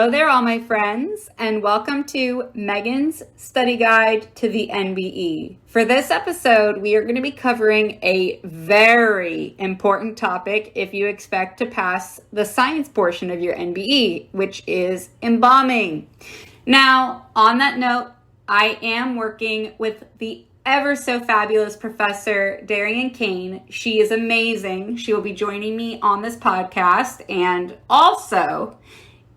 Hello there, all my friends, and welcome to Megan's Study Guide to the NBE. For this episode, we are going to be covering a very important topic if you expect to pass the science portion of your NBE, which is embalming. Now, on that note, I am working with the ever so fabulous Professor Darien Cain. She is amazing. She will be joining me on this podcast and also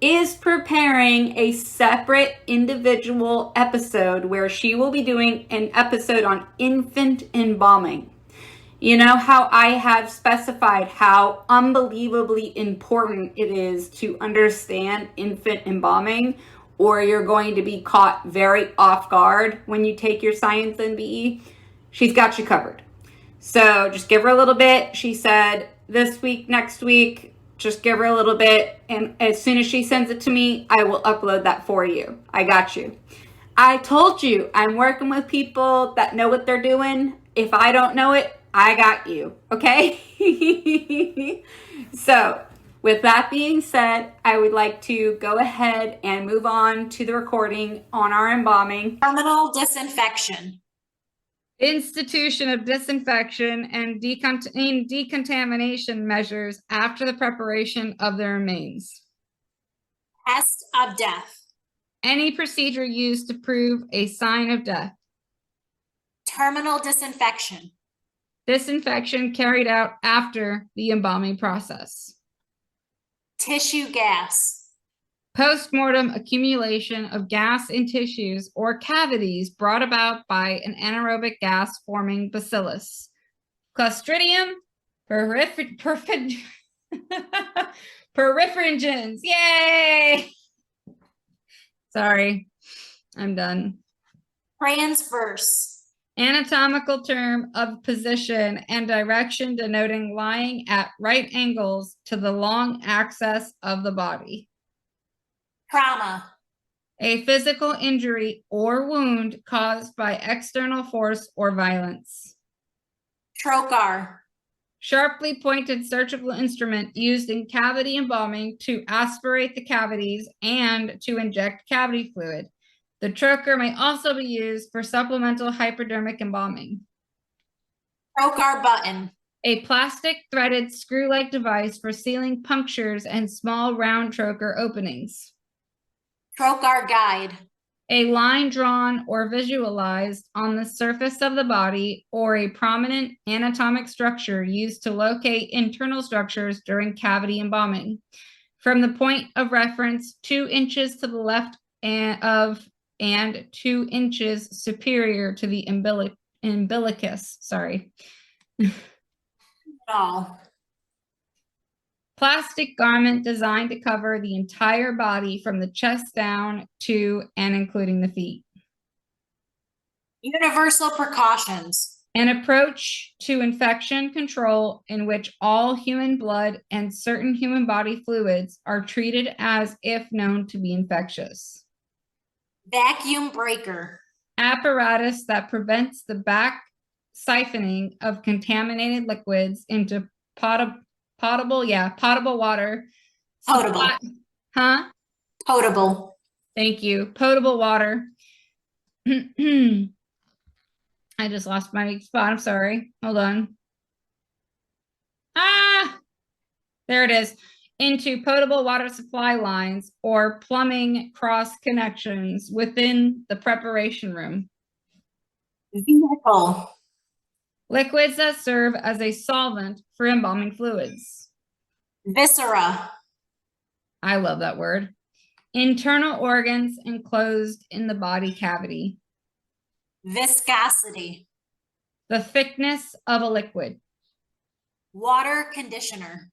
is preparing a separate individual episode where she will be doing an episode on infant embalming. You know how I have specified how unbelievably important it is to understand infant embalming, or you're going to be caught very off guard when you take your Science NBE? She's got you covered. So just give her a little bit. She said this week, next week, just give her a little bit, and as soon as she sends it to me, I will upload that for you. I got you. I told you, I'm working with people that know what they're doing. If I don't know it, I got you, okay? So, with that being said, I would like to go ahead and move on to the recording on our embalming. Terminal disinfection. Institution of disinfection and decontamination measures after the preparation of the remains. Test of death. Any procedure used to prove a sign of death. Terminal disinfection. Disinfection carried out after the embalming process. Tissue gas. Post-mortem accumulation of gas in tissues or cavities brought about by an anaerobic gas-forming bacillus. Clostridium perfringens. Yay! Sorry, I'm done. Transverse. Anatomical term of position and direction denoting lying at right angles to the long axis of the body. Trauma. A physical injury or wound caused by external force or violence. Trocar. Sharply pointed surgical instrument used in cavity embalming to aspirate the cavities and to inject cavity fluid. The trocar may also be used for supplemental hypodermic embalming. Trocar button. A plastic threaded screw-like device for sealing punctures and small round trocar openings. Trocar guide. A line drawn or visualized on the surface of the body or a prominent anatomic structure used to locate internal structures during cavity embalming. From the point of reference 2 inches to the left and 2 inches superior to the umbilicus. Sorry. Doll. Plastic garment designed to cover the entire body from the chest down to and including the feet. Universal precautions. An approach to infection control in which all human blood and certain human body fluids are treated as if known to be infectious. Vacuum breaker. Apparatus that prevents the back siphoning of contaminated liquids into potable water. Potable. Potable. Thank you. Potable water. I just lost my spot. I'm sorry. Hold on. There it is. Into potable water supply lines or plumbing cross connections within the preparation room. Vehicle. Liquids that serve as a solvent for embalming fluids. Viscera. I love that word. Internal organs enclosed in the body cavity. Viscosity. The thickness of a liquid. Water conditioner.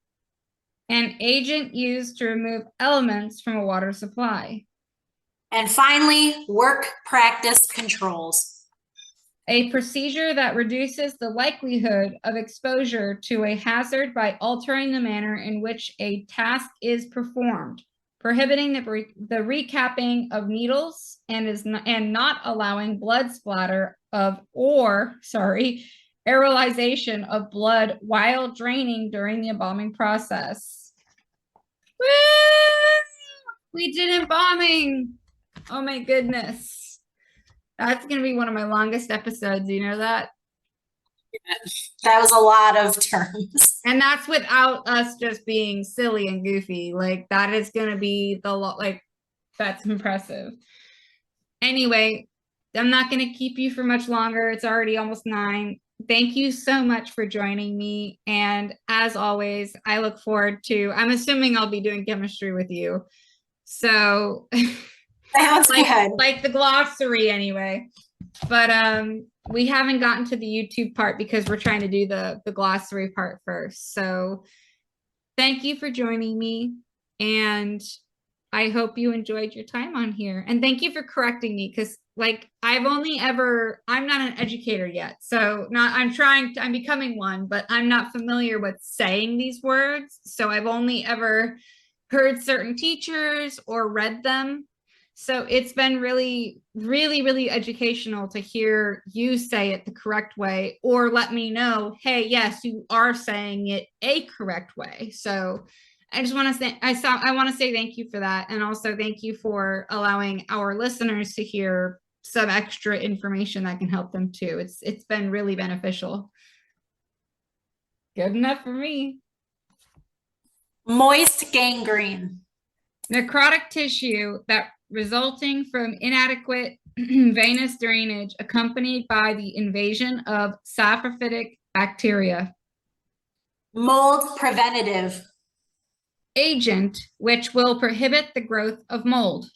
An agent used to remove elements from a water supply. And finally, work practice controls. A procedure that reduces the likelihood of exposure to a hazard by altering the manner in which a task is performed, prohibiting the recapping of needles and not allowing blood splatter aerolization of blood while draining during the embalming process. Woo! We did embalming. Oh my goodness. That's going to be one of my longest episodes. You know that? That was a lot of terms. And that's without us just being silly and goofy. Like, that is going to be the lot. Like, that's impressive. Anyway, I'm not going to keep you for much longer. It's already almost 9. Thank you so much for joining me. And as always, I look forward to, I'm assuming I'll be doing chemistry with you. So Sounds good. like the glossary anyway. But we haven't gotten to the YouTube part because we're trying to do the glossary part first. So thank you for joining me. And I hope you enjoyed your time on here. And thank you for correcting me because like I'm not an educator yet. So I'm becoming one, but I'm not familiar with saying these words. So I've only ever heard certain teachers or read them. So it's been really, really, really educational to hear you say it the correct way or let me know, hey, yes, you are saying it a correct way. So I just want to say, I want to say thank you for that. And also thank you for allowing our listeners to hear some extra information that can help them too. It's been really beneficial. Good enough for me. Moist gangrene. Necrotic tissue that resulting from inadequate venous drainage accompanied by the invasion of saprophytic bacteria. Mold preventative. Agent which will prohibit the growth of mold.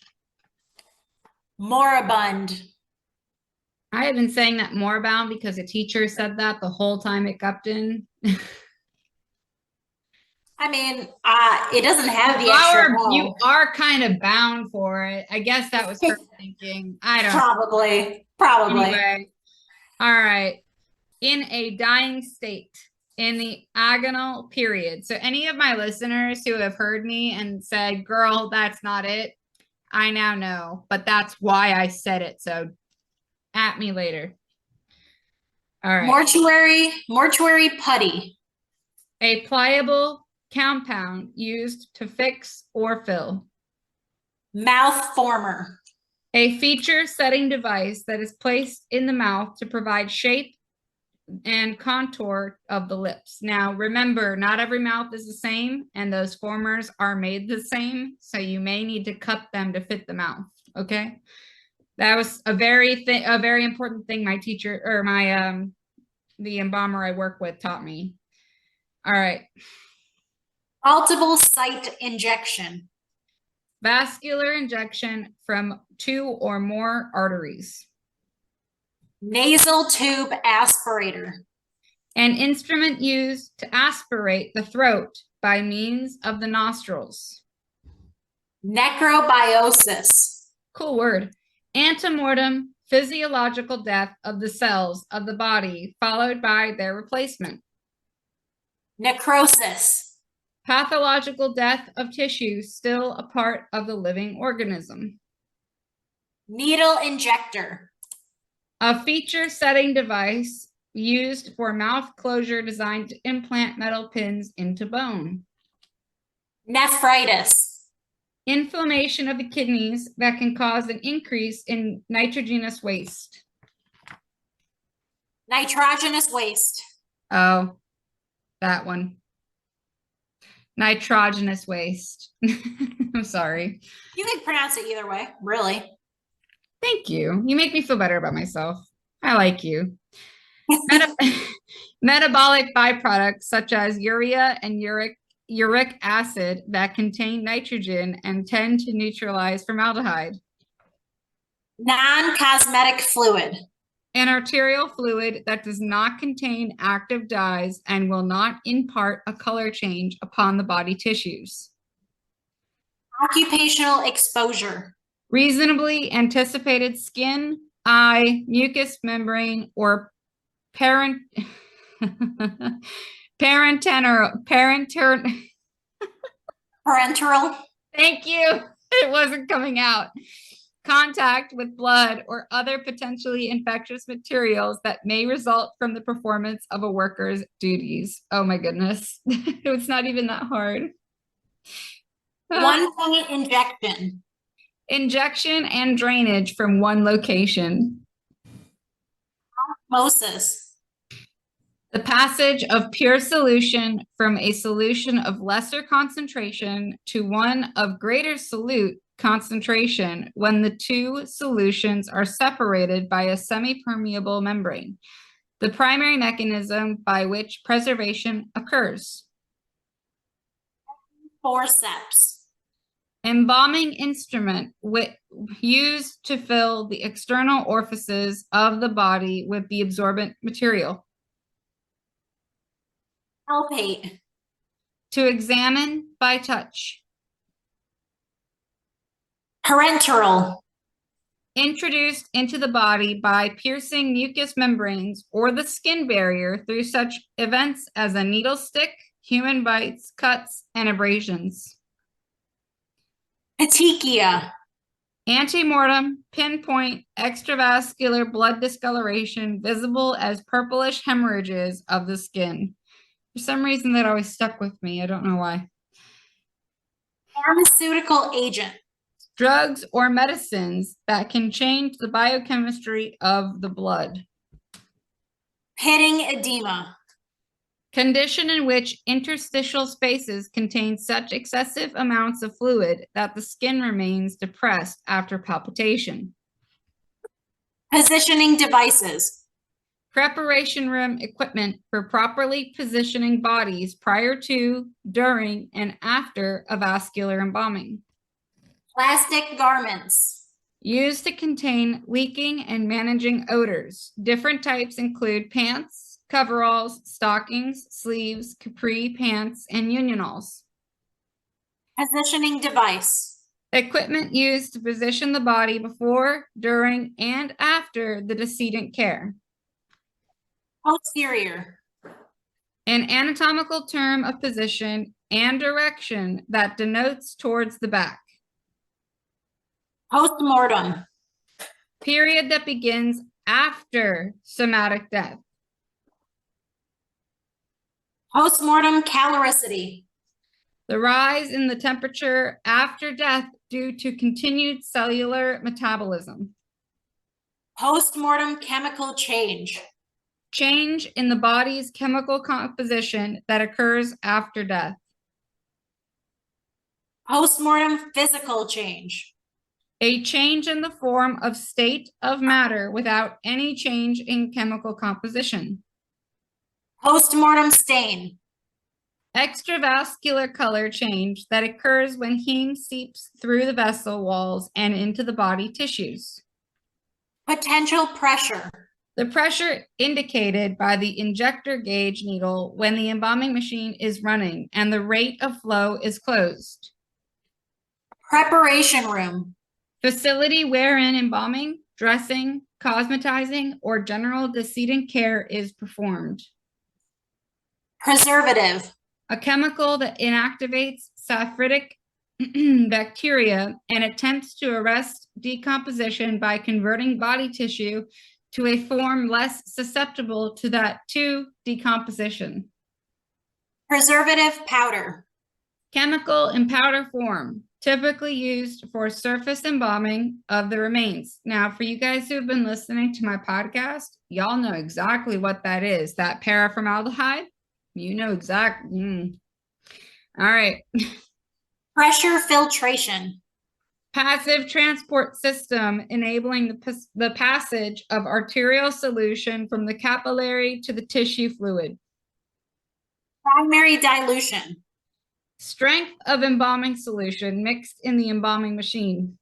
Moribund. I have been saying that moribund because a teacher said that the whole time at Gupton. I mean, it doesn't have the extra O. You are kind of bound for it. I guess that was her thinking. I don't know. Probably. Anyway, all right. In a dying state, in the agonal period. So any of my listeners who have heard me and said, girl, that's not it, I now know, but that's why I said it. So at me later. All right. Mortuary putty. A pliable compound used to fix or fill. Mouth former. A feature setting device that is placed in the mouth to provide shape and contour of the lips. Now, remember, not every mouth is the same, and those formers are made the same, so you may need to cut them to fit the mouth, okay? That was a very important thing my teacher, or the embalmer I work with taught me. All right. Multiple site injection. Vascular injection from 2 or more arteries. Nasal tube aspirator. An instrument used to aspirate the throat by means of the nostrils. Necrobiosis. Cool word. Antemortem, physiological death of the cells of the body followed by their replacement. Necrosis. Pathological death of tissue still a part of the living organism. Needle injector. A feature setting device used for mouth closure designed to implant metal pins into bone. Nephritis. Inflammation of the kidneys that can cause an increase in nitrogenous waste. Nitrogenous waste. Oh, that one. Nitrogenous waste. I'm sorry. You can pronounce it either way, really. Thank you. You make me feel better about myself. I like you. Metabolic byproducts such as urea and uric acid that contain nitrogen and tend to neutralize formaldehyde. Non-cosmetic fluid. An arterial fluid that does not contain active dyes and will not impart a color change upon the body tissues. Occupational exposure. Reasonably anticipated skin, eye, mucous membrane, or parenteral. Thank you. It wasn't coming out. Contact with blood or other potentially infectious materials that may result from the performance of a worker's duties. Oh my goodness. It's not even that hard. One-point injection. Injection and drainage from one location. Osmosis. The passage of pure solution from a solution of lesser concentration to one of greater solute concentration when the two solutions are separated by a semi-permeable membrane. The primary mechanism by which preservation occurs. Forceps. Embalming instrument used to fill the external orifices of the body with the absorbent material. Palpate. To examine by touch. Parenteral. Introduced into the body by piercing mucous membranes or the skin barrier through such events as a needle stick, human bites, cuts, and abrasions. Petechia. Antemortem, pinpoint, extravascular blood discoloration visible as purplish hemorrhages of the skin. For some reason, that always stuck with me. I don't know why. Pharmaceutical agent. Drugs or medicines that can change the biochemistry of the blood. Pitting edema. Condition in which interstitial spaces contain such excessive amounts of fluid that the skin remains depressed after palpitation. Positioning devices. Preparation room equipment for properly positioning bodies prior to, during, and after a vascular embalming. Plastic garments. Used to contain leaking and managing odors. Different types include pants, coveralls, stockings, sleeves, capri pants, and unionalls. Positioning device. Equipment used to position the body before, during, and after the decedent care. Posterior. An anatomical term of position and direction that denotes towards the back. Postmortem. Period that begins after somatic death. Postmortem caloricity. The rise in the temperature after death due to continued cellular metabolism. Postmortem chemical change. Change in the body's chemical composition that occurs after death. Postmortem physical change. A change in the form of state of matter without any change in chemical composition. Postmortem stain. Extravascular color change that occurs when heme seeps through the vessel walls and into the body tissues. Potential pressure. The pressure indicated by the injector gauge needle when the embalming machine is running and the rate of flow is closed. Preparation room. Facility wherein embalming, dressing, cosmetizing, or general decedent care is performed. Preservative. A chemical that inactivates saprophytic bacteria and attempts to arrest decomposition by converting body tissue to a form less susceptible to decomposition. Preservative powder. Chemical in powder form, typically used for surface embalming of the remains. Now, for you guys who have been listening to my podcast, y'all know exactly what that is. That paraformaldehyde, you know exactly. All right. Pressure filtration. Passive transport system enabling the passage of arterial solution from the capillary to the tissue fluid. Primary dilution. Strength of embalming solution mixed in the embalming machine.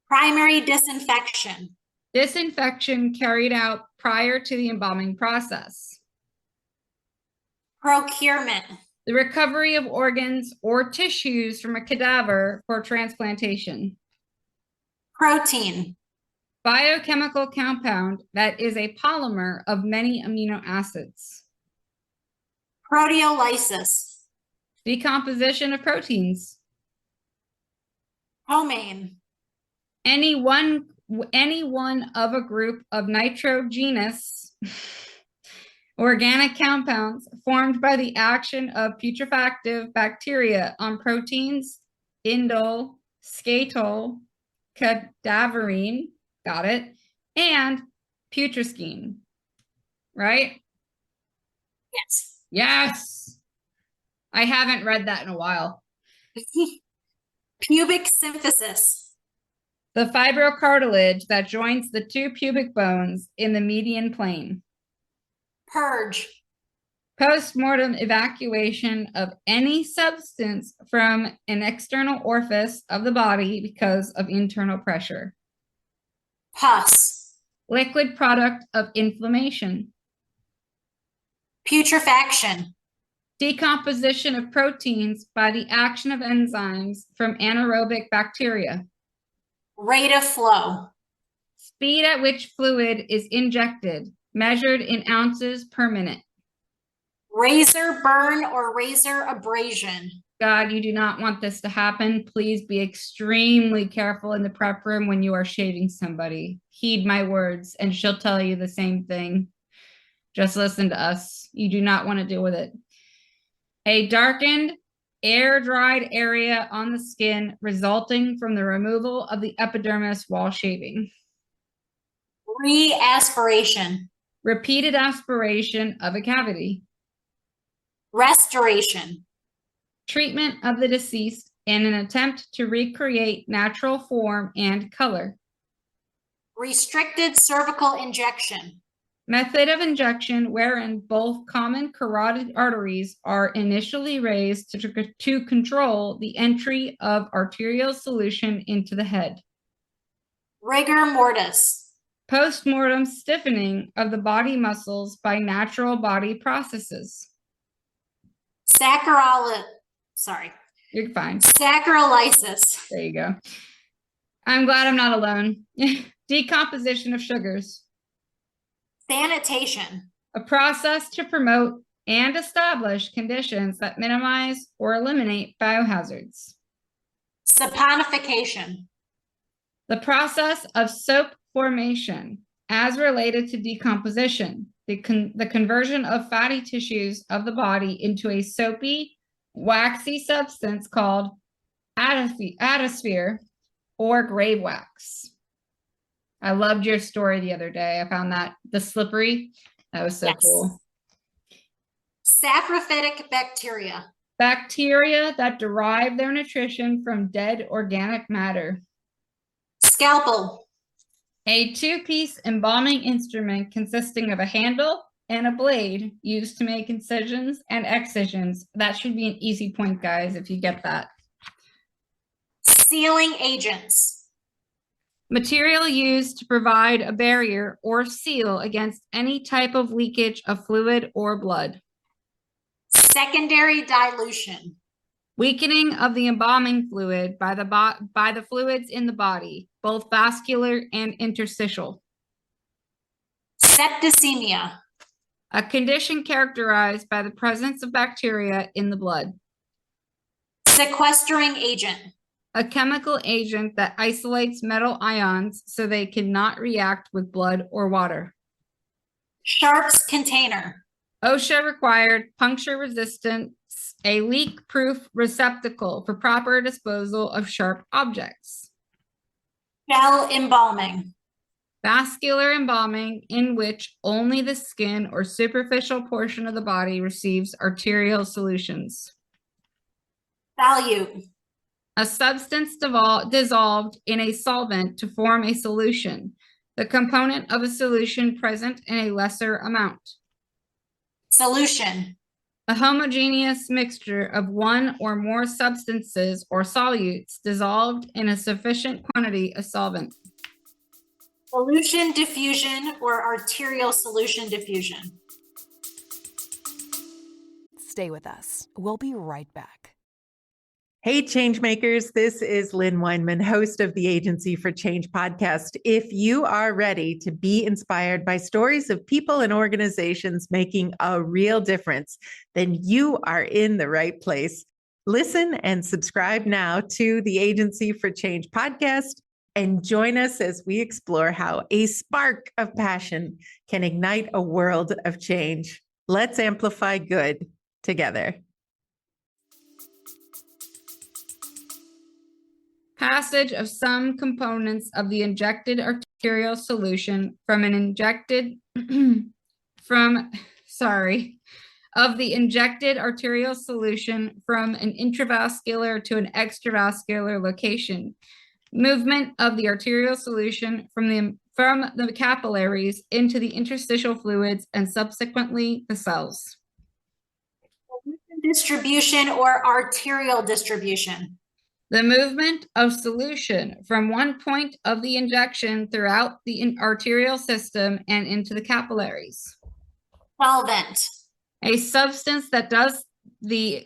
Primary disinfection. Disinfection carried out prior to the embalming process. Procurement. The recovery of organs or tissues from a cadaver for transplantation. Protein. Biochemical compound that is a polymer of many amino acids. Proteolysis. Decomposition of proteins. Homane. Any one of a group of nitrogenous Organic compounds formed by the action of putrefactive bacteria on proteins, indole, scatol, cadaverine, got it, and putrescine, right? Yes. Yes. I haven't read that in a while. Pubic symphysis. The fibrocartilage that joins the two pubic bones in the median plane. Purge. Post-mortem evacuation of any substance from an external orifice of the body because of internal pressure. Pus. Liquid product of inflammation. Putrefaction. Decomposition of proteins by the action of enzymes from anaerobic bacteria. Rate of flow. Speed at which fluid is injected, measured in ounces per minute. Razor burn or razor abrasion. God, you do not want this to happen. Please be extremely careful in the prep room when you are shaving somebody. Heed my words, and she'll tell you the same thing. Just listen to us. You do not want to deal with it. A darkened, air-dried area on the skin resulting from the removal of the epidermis while shaving. Re-aspiration. Repeated aspiration of a cavity. Restoration. Treatment of the deceased in an attempt to recreate natural form and color. Restricted cervical injection. Method of injection wherein both common carotid arteries are initially raised to control the entry of arterial solution into the head. Rigor mortis. Post-mortem stiffening of the body muscles by natural body processes. You're fine. Saccharolysis. There you go. I'm glad I'm not alone. Decomposition of sugars. Sanitation. A process to promote and establish conditions that minimize or eliminate biohazards. Saponification. The process of soap formation as related to decomposition, the conversion of fatty tissues of the body into a soapy, waxy substance called atmosphere or grave wax. I loved your story the other day. I found that the slippery. That was so cool. Saprophytic bacteria. Bacteria that derive their nutrition from dead organic matter. Scalpel. A two-piece embalming instrument consisting of a handle and a blade used to make incisions and excisions. That should be an easy point, guys, if you get that. Sealing agents. Material used to provide a barrier or seal against any type of leakage of fluid or blood. Secondary dilution. Weakening of the embalming fluid by the fluids in the body, both vascular and interstitial. Septicemia. A condition characterized by the presence of bacteria in the blood. Sequestering agent. A chemical agent that isolates metal ions so they cannot react with blood or water. Sharps container. OSHA required puncture resistance, a leak-proof receptacle for proper disposal of sharp objects. Gel embalming. Vascular embalming in which only the skin or superficial portion of the body receives arterial solutions. Solute. A substance dissolved in a solvent to form a solution, the component of a solution present in a lesser amount. Solution. A homogeneous mixture of one or more substances or solutes dissolved in a sufficient quantity of solvent. Solution diffusion or arterial solution diffusion. Stay with us. We'll be right back. Hey, Changemakers, this is Lynn Weinman, host of the Agency for Change podcast. If you are ready to be inspired by stories of people and organizations making a real difference, then you are in the right place. Listen and subscribe now to the Agency for Change podcast and join us as we explore how a spark of passion can ignite a world of change. Let's amplify good together. Passage of some components of the injected arterial solution from an injected of the injected arterial solution from an intravascular to an extravascular location. Movement of the arterial solution from the capillaries into the interstitial fluids and subsequently the cells. Distribution or arterial distribution. The movement of solution from one point of the injection throughout the arterial system and into the capillaries. Solvent. A substance that does a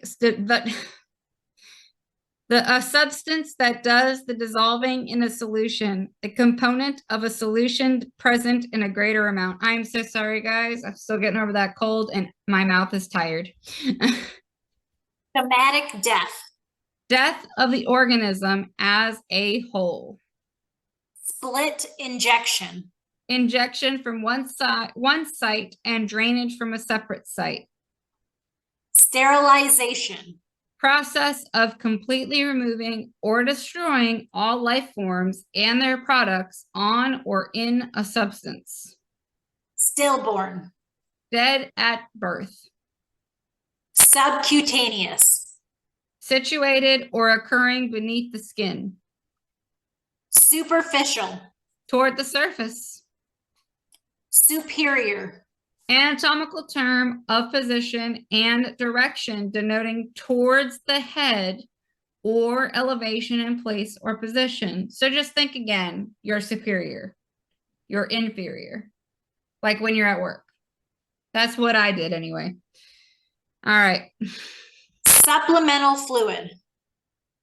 substance that does the dissolving in a solution, a component of a solution present in a greater amount. I'm so sorry, guys. I'm still getting over that cold and my mouth is tired. Somatic death. Death of the organism as a whole. Split injection. Injection from one site and drainage from a separate site. Sterilization. Process of completely removing or destroying all life forms and their products on or in a substance. Stillborn. Dead at birth. Subcutaneous. Situated or occurring beneath the skin. Superficial. Toward the surface. Superior. Anatomical term of position and direction denoting towards the head or elevation in place or position. So just think again, you're superior, you're inferior, like when you're at work. That's what I did anyway. All right. Supplemental fluid.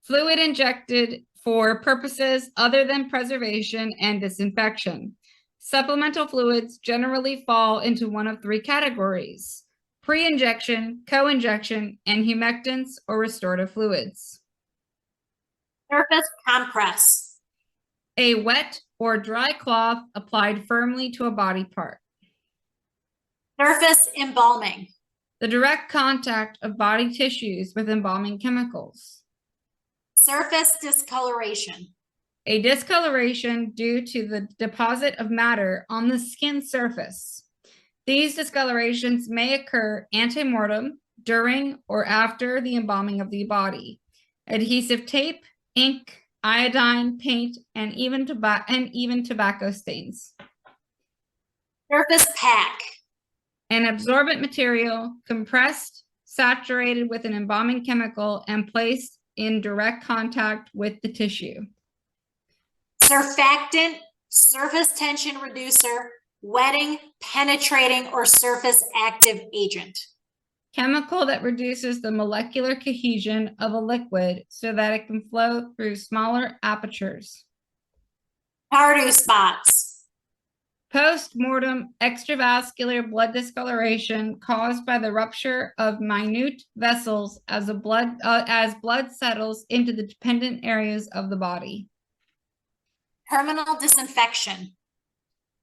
Fluid injected for purposes other than preservation and disinfection. Supplemental fluids generally fall into one of three categories: pre-injection, co-injection, and humectants or restorative fluids. Surface compress. A wet or dry cloth applied firmly to a body part. Surface embalming. The direct contact of body tissues with embalming chemicals. Surface discoloration. A discoloration due to the deposit of matter on the skin surface. These discolorations may occur ante-mortem, during, or after the embalming of the body. Adhesive tape, ink, iodine, paint, and even tobacco stains. Surface pack. An absorbent material compressed, saturated with an embalming chemical, and placed in direct contact with the tissue. Surfactant, surface tension reducer, wetting, penetrating, or surface active agent. Chemical that reduces the molecular cohesion of a liquid so that it can flow through smaller apertures. Tardu spots. Post-mortem extravascular blood discoloration caused by the rupture of minute vessels as blood settles into the dependent areas of the body. Terminal disinfection.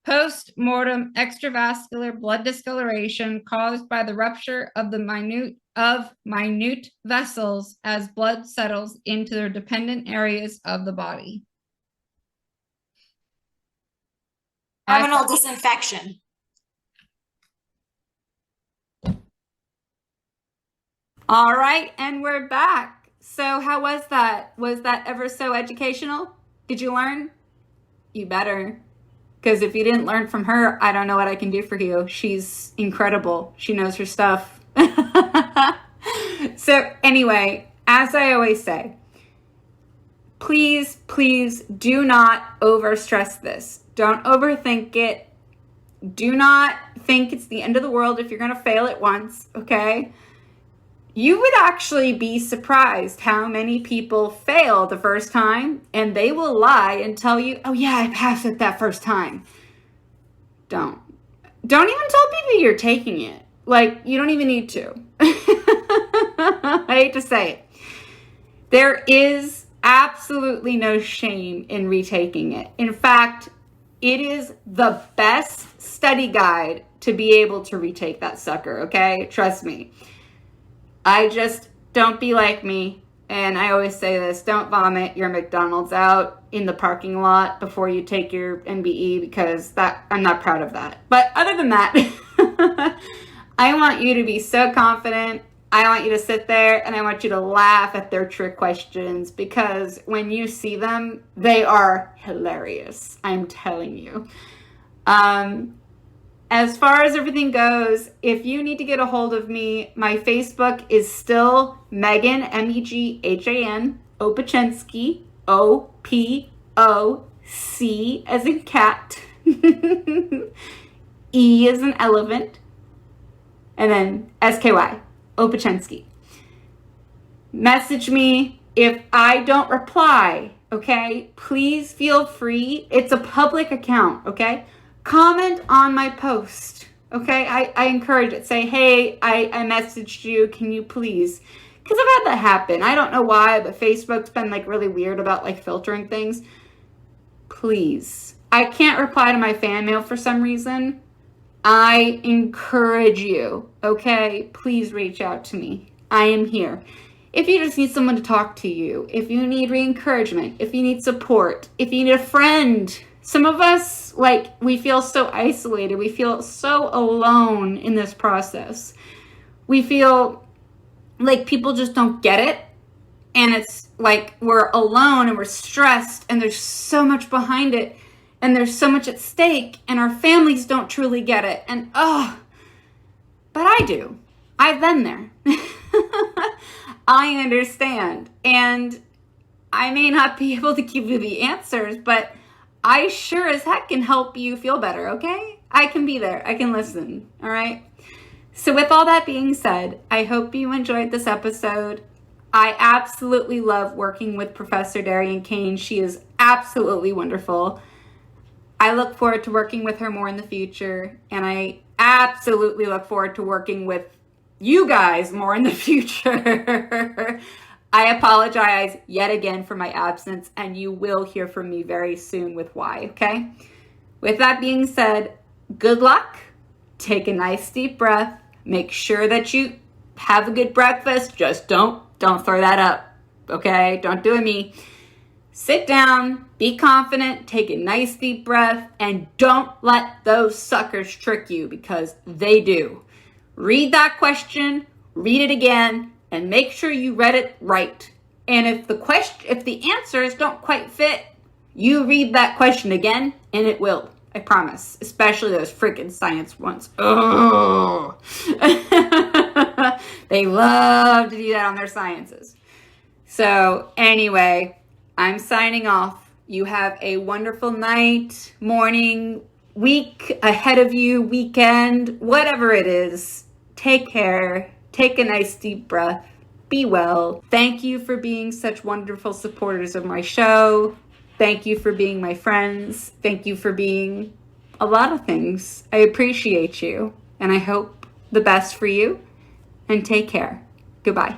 Post-mortem extravascular blood discoloration caused by the rupture of minute vessels as blood settles into their dependent areas of the body. Terminal disinfection. All right, and we're back. So how was that? Was that ever so educational? Did you learn? You better. Because if you didn't learn from her, I don't know what I can do for you. She's incredible. She knows her stuff. So anyway, as I always say, please do not overstress this. Don't overthink it. Do not think it's the end of the world if you're going to fail it once, okay? You would actually be surprised how many people fail the first time and they will lie and tell you, oh yeah, I passed it that first time. Don't even tell people you're taking it. Like, you don't even need to. I hate to say it. There is absolutely no shame in retaking it. In fact, It is the best study guide to be able to retake that sucker, okay? Trust me. Don't be like me. And I always say this, don't vomit your McDonald's out in the parking lot before you take your NBE, because I'm not proud of that. But other than that, I want you to be so confident. I want you to sit there and I want you to laugh at their trick questions, because when you see them, they are hilarious. I'm telling you. As far as everything goes, if you need to get a hold of me, my Facebook is still Megan, Meghan, Opachensky, O-P-O-C as in cat, E as in elephant, and then S-K-Y, Opachensky. Message me if I don't reply, okay? Please feel free. It's a public account, okay? Comment on my post, okay? I encourage it. Say, hey, I messaged you. Can you please? Because I've had that happen. I don't know why, but Facebook's been like really weird about like filtering things. Please. I can't reply to my fan mail for some reason. I encourage you, okay? Please reach out to me. I am here. If you just need someone to talk to you, if you need re-encouragement, if you need support, if you need a friend. Some of us, like, we feel so isolated. We feel so alone in this process. We feel like people just don't get it. And it's like we're alone and we're stressed and there's so much behind it and there's so much at stake and our families don't truly get it. And but I do. I've been there. I understand. And I may not be able to give you the answers, but I sure as heck can help you feel better, okay? I can be there. I can listen, all right? So with all that being said, I hope you enjoyed this episode. I absolutely love working with Professor Darien Cain. She is absolutely wonderful. I look forward to working with her more in the future, and I absolutely look forward to working with you guys more in the future. I apologize yet again for my absence, and you will hear from me very soon with why, okay? With that being said, good luck. Take a nice deep breath. Make sure that you have a good breakfast. Just don't throw that up, okay? Don't do it me. Sit down, be confident, take a nice deep breath, and don't let those suckers trick you, because they do. Read that question, read it again, and make sure you read it right. And if the answers don't quite fit, you read that question again, and it will. I promise. Especially those freaking science ones. Oh, they love to do that on their sciences. So anyway, I'm signing off. You have a wonderful night, morning, week ahead of you, weekend, whatever it is. Take care. Take a nice deep breath. Be well. Thank you for being such wonderful supporters of my show. Thank you for being my friends. Thank you for being a lot of things. I appreciate you, and I hope the best for you, and take care. Goodbye.